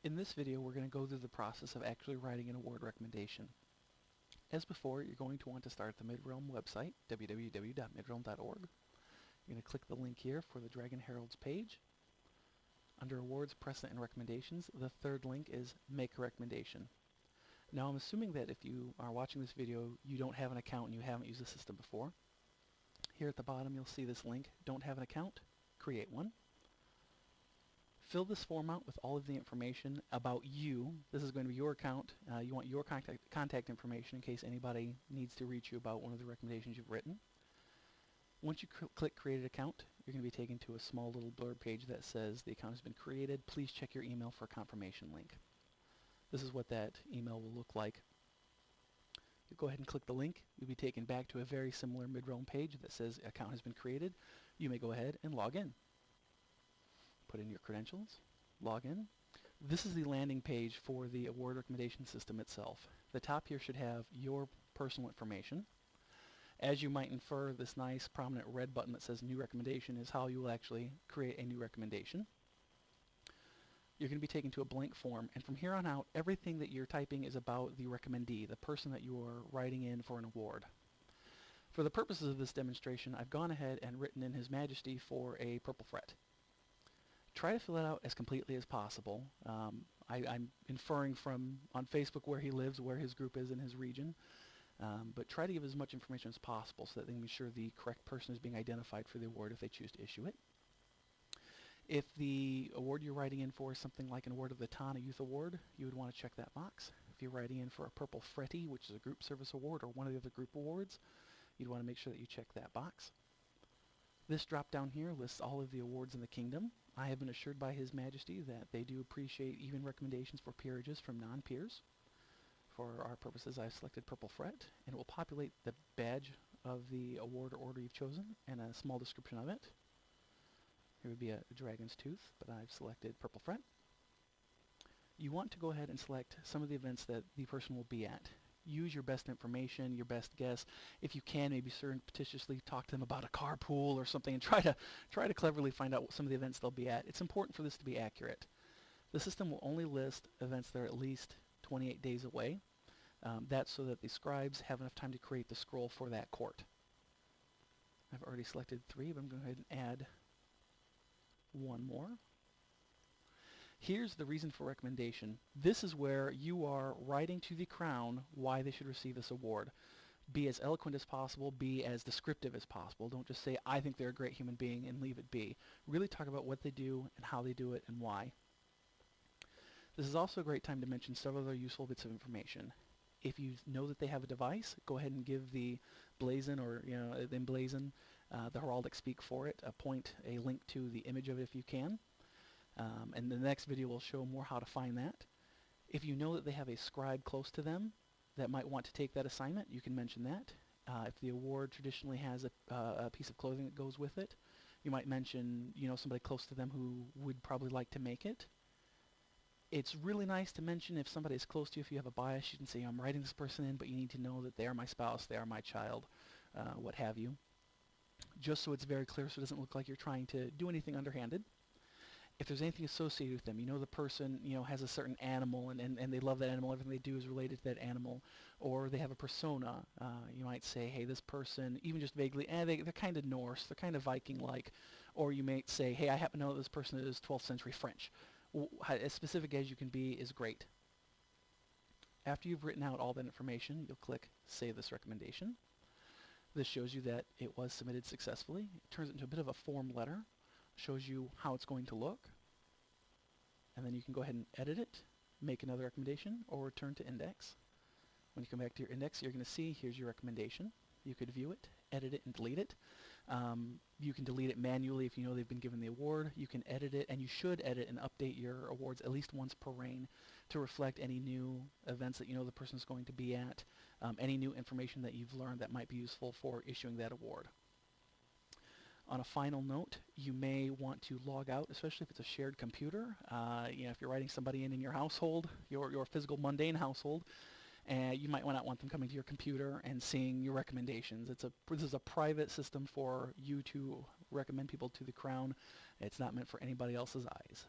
In this video, we're going to go through the process of actually writing an award recommendation. As before, you're going to want to start the Midrealm website, www.midrealm.org. You're going to click the link here for the Dragon Heralds page. Under Awards, Precedent, and Recommendations, the third link is Make a Recommendation. Now, I'm assuming that if you are watching this video, you don't have an account and you haven't used the system before. Here at the bottom, you'll see this link, Don't Have an Account? Create one. Fill this form out with all of the information about you. This is going to be your account. You want your contact information in case anybody needs to reach you about one of the recommendations you've written. Once you click Create an Account, you're going to be taken to a small little blurb page that says the account has been created. Please check your email for a confirmation link. This is what that email will look like. You go ahead and click the link. You'll be taken back to a very similar Midrealm page that says account has been created. You may go ahead and log in. Put in your credentials, log in. This is the landing page for the award recommendation system itself. The top here should have your personal information. As you might infer, this nice prominent red button that says New Recommendation is how you will actually create a new recommendation. You're going to be taken to a blank form, and from here on out, everything that you're typing is about the recommendee, the person that you are writing in for an award. For the purposes of this demonstration, I've gone ahead and written in His Majesty for a purple fret. Try to fill it out as completely as possible. I'm inferring from on Facebook where he lives, where his group is in his region, but try to give as much information as possible so that they can be sure the correct person is being identified for the award if they choose to issue it. If the award you're writing in for is something like an Award of the Ton, a Youth Award, you would want to check that box. If you're writing in for a Purple Fretty, which is a group service award or one of the other group awards, you'd want to make sure that you check that box. This drop down here lists all of the awards in the kingdom. I have been assured by His Majesty that they do appreciate even recommendations for peerages from non-peers. For our purposes, I've selected Purple Fret, and it will populate the badge of the award or order you've chosen and a small description of it. Here would be a dragon's tooth, but I've selected Purple Fret. You want to go ahead and select some of the events that the person will be at. Use your best information, your best guess. If you can, maybe surreptitiously talk to them about a carpool or something and try to cleverly find out what some of the events they'll be at. It's important for this to be accurate. The system will only list events that are at least 28 days away. That's so that the scribes have enough time to create the scroll for that court. I've already selected 3, but I'm going to go ahead and add one more. Here's the reason for recommendation. This is where you are writing to the Crown why they should receive this award. Be as eloquent as possible, be as descriptive as possible. Don't just say, I think they're a great human being and leave it be. Really talk about what they do and how they do it and why. This is also a great time to mention several other useful bits of information. If you know that they have a device, go ahead and give the Blazon or the emblazon, the heraldic speak for it, a link to the image of it if you can. And the next video will show more how to find that. If you know that they have a scribe close to them that might want to take that assignment, you can mention that. If the award traditionally has a piece of clothing that goes with it, you might mention somebody close to them who would probably like to make it. It's really nice to mention if somebody is close to you. If you have a bias, you can say, I'm writing this person in, but you need to know that they are my spouse, they are my child, what have you. Just so it's very clear so it doesn't look like you're trying to do anything underhanded. If there's anything associated with them, the person has a certain animal and they love that animal, everything they do is related to that animal, or they have a persona, you might say, hey, this person, even just vaguely, they're kind of Norse, they're kind of Viking-like, or you might say, hey, I happen to know that this person is 12th century French. As specific as you can be is great. After you've written out all that information, you'll click Save this recommendation. This shows you that it was submitted successfully. It turns it into a bit of a form letter. Shows you how it's going to look, and then you can go ahead and edit it, make another recommendation, or return to index. When you come back to your index, you're going to see here's your recommendation. You could view it, edit it, and delete it. You can delete it manually if you know they've been given the award. You can edit it, and you should edit and update your awards at least once per reign to reflect any new events that the person's going to be at, any new information that you've learned that might be useful for issuing that award. On a final note, you may want to log out, especially if it's a shared computer. If you're writing somebody in your household, your physical mundane household, you might not want them coming to your computer and seeing your recommendations. This is a private system for you to recommend people to the Crown. It's not meant for anybody else's eyes.